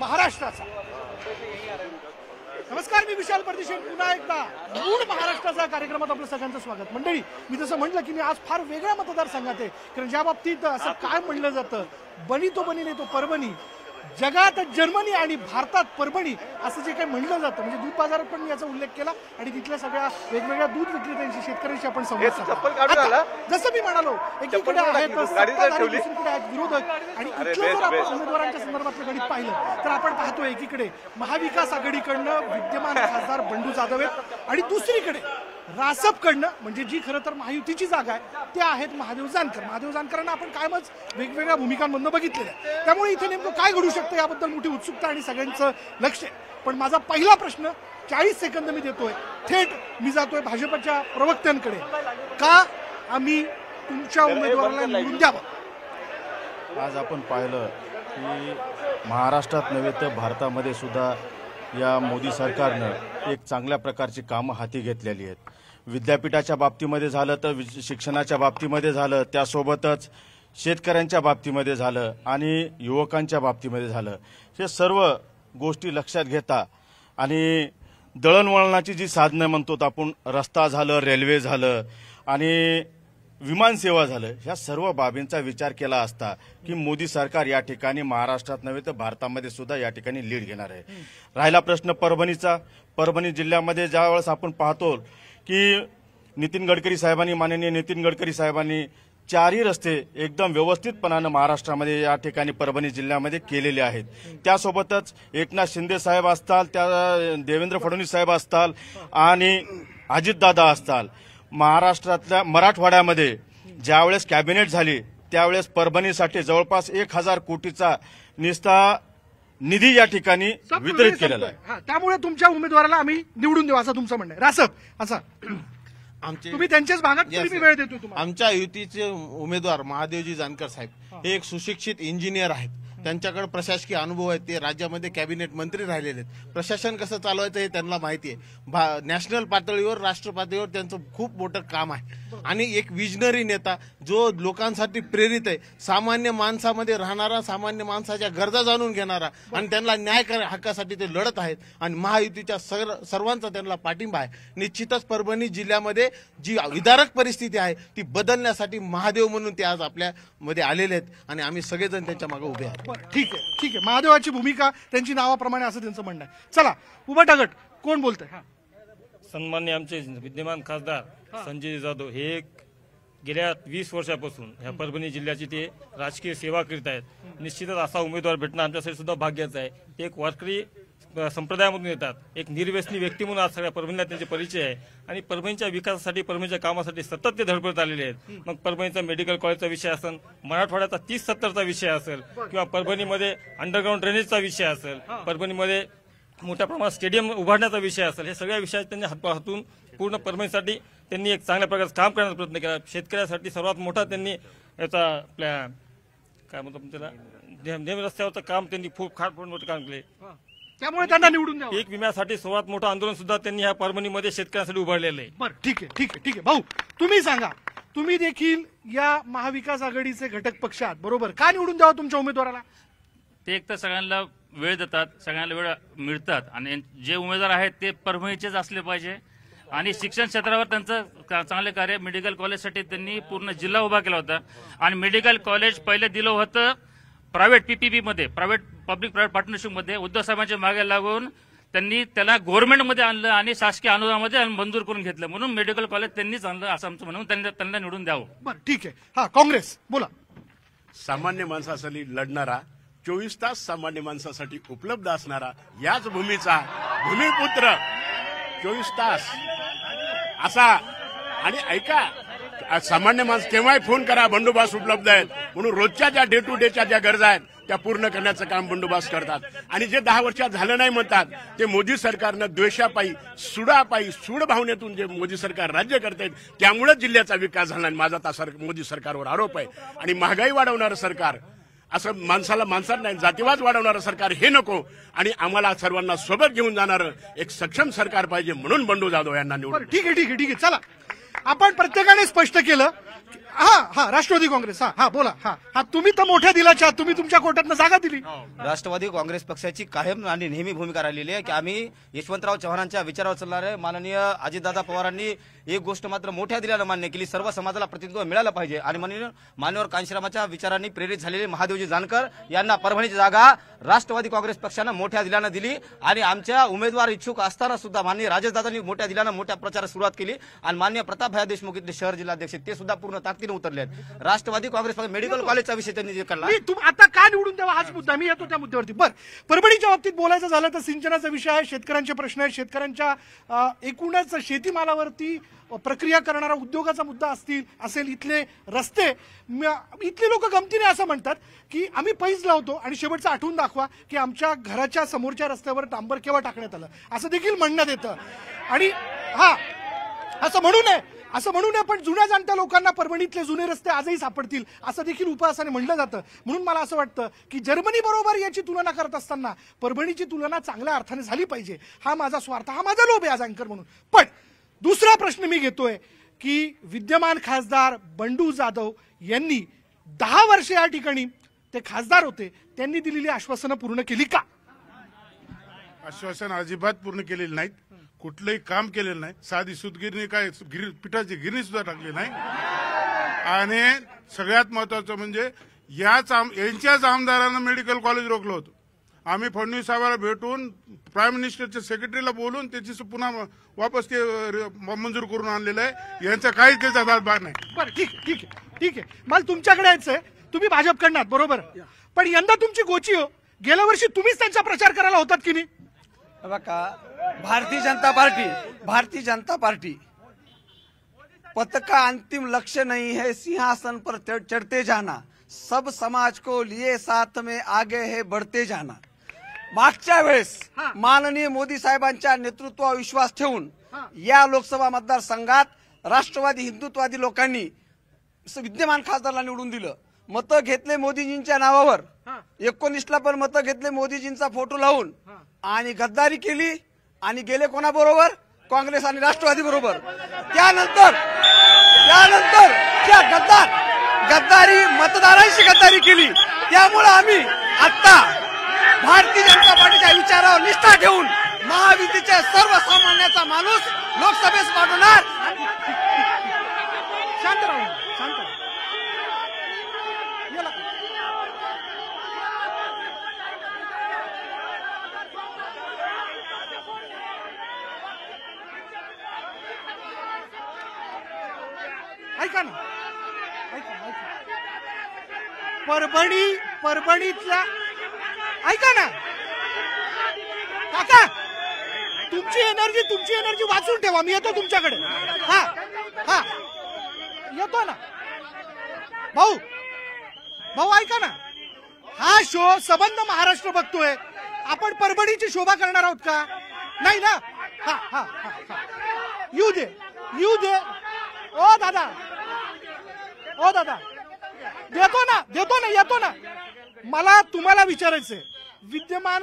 महाराष्ट्राचा। नमस्कार, मी विशाल परदेशी, पुन्हा एकदा मूळ महाराष्ट्राचा कार्यक्रमात आपलं सगळ्यांचं स्वागत। मंडळी, मी जसं म्हटलं की मी आज फार वेगळ्या मतदारसंघात आहे, कारण ज्या बाबतीत असं काय म्हणलं जातं, बनी तो बनी तो परभणी, जगात जर्मनी आणि भारतात परभणी असं जे काही म्हणलं जातं, म्हणजे दूध बाजारात पण मी याचा उल्लेख केला आणि तिथल्या सगळ्या वेगवेगळ्या दूध विक्रेत्यांशी, शेतकऱ्यांशी आपण संवाद साधला। जसं मी म्हणालो, एकीकडे आहेत सत्ताधारी, दुसरीकडे आहेत विरोधक, आणि इथलं जर आपण उमेदवारांच्या संदर्भातलं गणित पाहिलं तर आपण पाहतोय एकीकडे महाविकास आघाडीकडनं विद्यमान खासदार बंडू जाधव आहेत आणि दुसरीकडे रासपकडनं, म्हणजे जी खरं तर महायुतीची जागा आहे, त्या आहेत महादेव जानकर। महादेव जानकरांना आपण कायमच वेगवेगळ्या भूमिकांमधून बघितलेलं आहे, त्यामुळे इथे नेमकं काय घडू शकतं याबद्दल मोठी उत्सुकता आणि सगळ्यांचं लक्ष आहे। पण माझा पहिला प्रश्न 40 सेकंद मी देतोय, थेट मी जातोय भाजपच्या प्रवक्त्यांकडे, का आम्ही तुमच्या उमेदवाराला निवडून द्यावं? आज आपण पाहिलं की महाराष्ट्रात नव्हे तर भारतामध्ये सुद्धा या मोदी सरकारनं एक चांगल्या प्रकारची कामं हाती घेतलेली आहेत। विद्यापीठाच्या बाबतीमध्ये झालं तर शिक्षणाच्या बाबतीमध्ये झालं, त्यासोबतच शेतकऱ्यांच्या बाबतीमध्ये झालं आणि युवकांच्या बाबतीमध्ये झालं। हे सर्व गोष्टी लक्षात घेता आणि दळणवळणाची जी साधनं म्हणतो आपण, रस्ता झालं, रेल्वे झालं आणि विमानसेवा झालं, ह्या सर्व बाबींचा विचार केला असता की मोदी सरकार या ठिकाणी महाराष्ट्रात नव्हे तर भारतामध्ये सुद्धा या ठिकाणी लीड घेणार आहे। राहिला प्रश्न परभणीचा, परभणी जिल्ह्यामध्ये ज्यावेळेस आपण पाहतो की माननीय नितीन गडकरी साहेबांनी चारही रस्ते एकदम व्यवस्थितपणानं महाराष्ट्रामध्ये या ठिकाणी परभणी जिल्ह्यामध्ये केलेले आहेत। त्यासोबतच एकनाथ शिंदे साहेब असताल, त्या देवेंद्र फडणवीस साहेब असताल आणि अजितदादा असताल, महाराष्ट्रातल्या मराठवाड्यामध्ये ज्यावेळेस कॅबिनेट झाली त्यावेळेस परभणीसाठी जवळपास 1000 कोटीचा निधी या ठिकाणी वितरित केलेला आहे। त्यामुळे तुमच्या उमेदवाराला आम्ही निवडून देऊ असं तुमचं म्हणणं आहे? रासप असा तुम्ही त्यांच्याच भागात मी वेळ देतो तुम्हाला। आमच्या युतीचे उमेदवार महादेवजी जानकर साहेब हे एक सुशिक्षित इंजिनियर आहेत, त्यांच्याकडे प्रशासकीय अनुभव आहे, ते राज्यामध्ये कॅबिनेट मंत्री राहिलेले आहेत, प्रशासन कसं चालवायचं हे त्यांना माहिती आहे। नॅशनल पातळीवर, राष्ट्र पातळीवर त्यांचं खूप मोठं काम आहे आणि एक विजनरी नेता जो लोकांसाठी प्रेरित आहे, सामान्य माणसामध्ये राहणारा, सामान्य माणसाच्या गरजा जाणून घेणारा आणि त्यांना न्याय हक्कासाठी ते लढत आहेत आणि महायुतीच्या सर्वांचा त्यांना पाठिंबा आहे। निश्चितच परभणी जिल्ह्यामध्ये जी विदारक परिस्थिती आहे ती बदलण्यासाठी महादेव म्हणून ते आज आपल्यामध्ये आलेले आहेत आणि आम्ही सगळेजण त्यांच्या मागे उभे आहोत। ठीक आहे, ठीक आहे, महादेवाची भूमिका त्यांची नावाप्रमाणे असं त्यांचं म्हणणं आहे। चला, उभा गट कोण बोलतंय? सन्मान्य आमचे विद्यमान खासदार संजय जाधव हे गेल्या 20 वर्षापासून ह्या परभणी जिल्ह्याची ते राजकीय सेवा करीत आहेत। निश्चितच असा उमेदवार भेटणं आमच्यासाठी सुद्धा भाग्याचं आहे। ते एक वारकरी संप्रदायामधून येतात, एक निर्व्यसनी व्यक्ती म्हणून आज सगळ्या परभणीला त्यांचे परिचय आहे आणि परभणीच्या विकासासाठी, परभणीच्या कामासाठी सतत ते धडपडत आलेले आहेत। मग परभणीचा मेडिकल कॉलेजचा विषय असेल, मराठवाड्याचा 30-70चा विषय असेल, किंवा परभणीमध्ये अंडरग्राऊंड ड्रेनेजचा विषय असेल, परभणीमध्ये मोठ्या प्रमाणात स्टेडियम उभारण्याचा विषय असेल, हे सगळ्या विषयात त्यांनी हातून पूर्ण परभणीसाठी त्यांनी एक चांगल्या प्रकारचं काम करण्याचा प्रयत्न केला। शेतकऱ्यासाठी सर्वात मोठा त्यांनी याचा आपल्या काय म्हणतो त्याला नेहमी रस्त्यावरचं काम त्यांनी खूप मोठं काम केले, त्यामुळे त्यांना निवडून द्यावं। पीक विम्यासाठी सर्वात मोठं आंदोलन सुद्धा त्यांनी ह्या परभणीमध्ये शेतकऱ्यांसाठी उभारलेलं आहे। बरं, ठीक आहे, ठीक आहे, ठीक आहे। भाऊ, तुम्ही सांगा, तुम्ही देखील या महाविकास आघाडीचे घटक पक्ष आहात, बरोबर? का निवडून द्यावं तुमच्या उमेदवाराला? ते एक तर सगळ्यांना वेळ देतात, सगळ्यांना वेळ मिळतात आणि जे उमेदवार आहेत ते परभणीचेच असले पाहिजे आणि शिक्षण क्षेत्रावर त्यांचं चांगले कार्य, मेडिकल कॉलेजसाठी त्यांनी पूर्ण जिल्हा उभा केला होता आणि मेडिकल कॉलेज पहिले दिलं होतं प्रायव्हेट PPP मध्ये, पब्लिक प्रायव्हेट पार्टनरशिपमध्ये। उद्धव साहेबांच्या मागे लागून त्यांनी त्याला गव्हर्नमेंटमध्ये आणलं आणि शासकीय अनुदानामध्ये मंजूर करून घेतलं, म्हणून मेडिकल कॉलेज त्यांनीच आणलं असं आमचं म्हणून त्यांना निवडून द्यावं। बरं, ठीक आहे। हा, काँग्रेस बोला। सामान्य माणसासाठी लढणारा, 24 तास सामान्य माणसासाठी उपलब्ध असणारा, याच भूमीचा भूमिपुत्र 24 तास असा। आणि ऐका, सामान्य माणूस केव्हाही फोन करा, बंडोबास उपलब्ध आहेत म्हणून रोजच्या ज्या डे टू डेच्या ज्या गरजा आहेत त्या पूर्ण करण्याचं काम बंडोबास करतात। आणि जे 10 वर्षात झालं नाही म्हणतात ते मोदी सरकारनं द्वेषापायी, सुडापायी, सूड भावनेतून जे मोदी सरकार राज्य करतायत त्यामुळे जिल्ह्याचा विकास झाला नाही, माझा त्या मोदी सरकारवर आरोप आहे। आणि महागाई वाढवणारं सरकार, असं माणसात नाही जातीवाद वाढवणारं सरकार हे नको आणि आम्हाला सर्वांना सोबत घेऊन जाणारं एक सक्षम सरकार पाहिजे, म्हणून बंडू जाधव यांना निवडून। ठीक आहे, ठीक आहे, ठीक आहे। चला, आपण प्रत्येकाने स्पष्ट केलं हा राष्ट्रवादी काँग्रेस. हा बोला. हा तुम्ही तर मोठ्या दिलाच्या, तुम्ही तुमच्या कोर्टातनं जागा दिली. राष्ट्रवादी काँग्रेस पक्षाची कायम आणि नेहमी भूमिका राहिलेली आहे की आम्ही यशवंतराव चव्हाणांच्या विचारावर चालणारे माननीय अजितदादा पवारांनी एक गोष्ट मात्र मोठ्या दिल्यानं मान्य केली, सर्व समाजाला प्रतिनिधित्व मिळालं पाहिजे आणि मान्यवर कांशीरामाच्या विचारांनी प्रेरित झालेले महादेवजी जानकर यांना परभणीची जागा राष्ट्रवादी काँग्रेस पक्षानं मोठ्या दिल्यानं दिली आणि आमच्या उमेदवार इच्छुक असताना सुद्धा माननीय राजेशदादांनी मोठ्या दिल्यानं मोठ्या प्रचारास सुरुवात केली आणि माननीय प्रतापभाई देशमुख इथले शहर जिल्हाध्यक्ष ते सुद्धा पूर्ण ताकदीने उतरले आहेत. राष्ट्रवादी काँग्रेस पक्ष मेडिकल कॉलेजचा विषय त्यांनी जे काढला. आता का निवडून द्यावा हाच मुद्दा, मी येतो त्या मुद्द्यावरती. बरं, परभणीच्या बाबतीत बोलायचं झालं तर सिंचनाचा विषय आहे, शेतकऱ्यांचे प्रश्न आहेत, शेतकऱ्यांच्या एकूणच शेतीमालावरती प्रक्रिया करणारा उद्योगाचा मुद्दा असेल, इथले रस्ते, इथले लोक गमतीने असं म्हणतात की आम्ही पैज लावतो आणि शेवटचं आठवून दाखवा की आमच्या घराच्या समोरच्या रस्त्यावर डांबर केव्हा टाकण्यात आलं, असं देखील म्हणण्यात येतं. आणि असं म्हणू नये पण जुन्या जाणत्या लोकांना परभणीतले जुने रस्ते आजही सापडतील असं देखील उपहासाने म्हणलं जातं. म्हणून मला असं वाटतं की जर्मनी बरोबर याची तुलना करत असताना परभणीची तुलना चांगल्या अर्थाने झाली पाहिजे. हा माझा स्वार्थ, हा माझा लोभ आहे आज अँकर म्हणून. पण दुसरा प्रश्न मी घेतोय की विद्यमान खासदार बंडू जाधव यांनी 10 वर्ष या ठिकाणी ते खासदार होते, त्यांनी दिलेली आश्वासनं पूर्ण केली का? आश्वासन अजिबात पूर्ण केलेली नाहीत, कुठलंही काम केलेलं नाही. साधी सुतगिरणी काय पिठाची गिरणी सुद्धा टाकली नाही. आणि सगळ्यात महत्वाचं म्हणजे यांच्याच आमदारांना मेडिकल कॉलेज रोखलं होतं. आम्ही फडणवीस साहेबांना भेटून प्राईम मिनिस्टरच्या सेक्रेटरीला बोलून त्याची पुन्हा वापस ते मंजूर करून आणलेलं आहे. यांचा काहीच त्याचा हातभार नाही. बरं, ठीक आहे. मला तुमच्याकडे यायचंय, तुम्ही भाजपकडनं बरोबर, पण यंदा तुमची गोची हो. गेल्या वर्षी तुम्हीच त्यांचा प्रचार करायला होतात की नाही? बघा, भारतीय जनता पार्टी पद का अंतिम लक्ष्य नहीं है सिंहासन पर चढ़ते जाना, सब समाज को लिए साथ में आगे है बढ़ते जाना. मागच्या वेळेस माननीय मोदी साहेबांच्या नेतृत्वावर विश्वास ठेवून या लोकसभा मतदारसंघात राष्ट्रवादी हिंदुत्ववादी लोकांनी विद्यमान खासदाराला निवडून दिलं. मतं घेतले मोदीजींच्या नावावर, 19ला पण मतं घेतले मोदीजींचा फोटो लावून आणि गद्दारी केली आणि गेले कोणाबरोबर? काँग्रेस आणि राष्ट्रवादी बरोबर. त्यानंतर त्या गद्दारी मतदारांशी गद्दारी केली. त्यामुळे आम्ही आता भारतीय जनता पार्टीच्या विचारावर निष्ठा ठेवून महायुतीच्या सर्वसामान्याचा माणूस लोकसभेस पाठवणार. शांत राहू. ऐका ना, परभणीतल्या ऐका ना काका, तुमची एनर्जी वाचून ठेवा. मी येतो तुमच्याकडे. हा येतो ना भाऊ ऐका ना, हा शो सबंध महाराष्ट्र बघतोय. आपण परभणीची शोभा करणार आहोत का? नाही ना. हा येऊ दे. ओ दादा देतो ना, येतो ना. मला तुम्हाला विचारायचंय, विद्यमान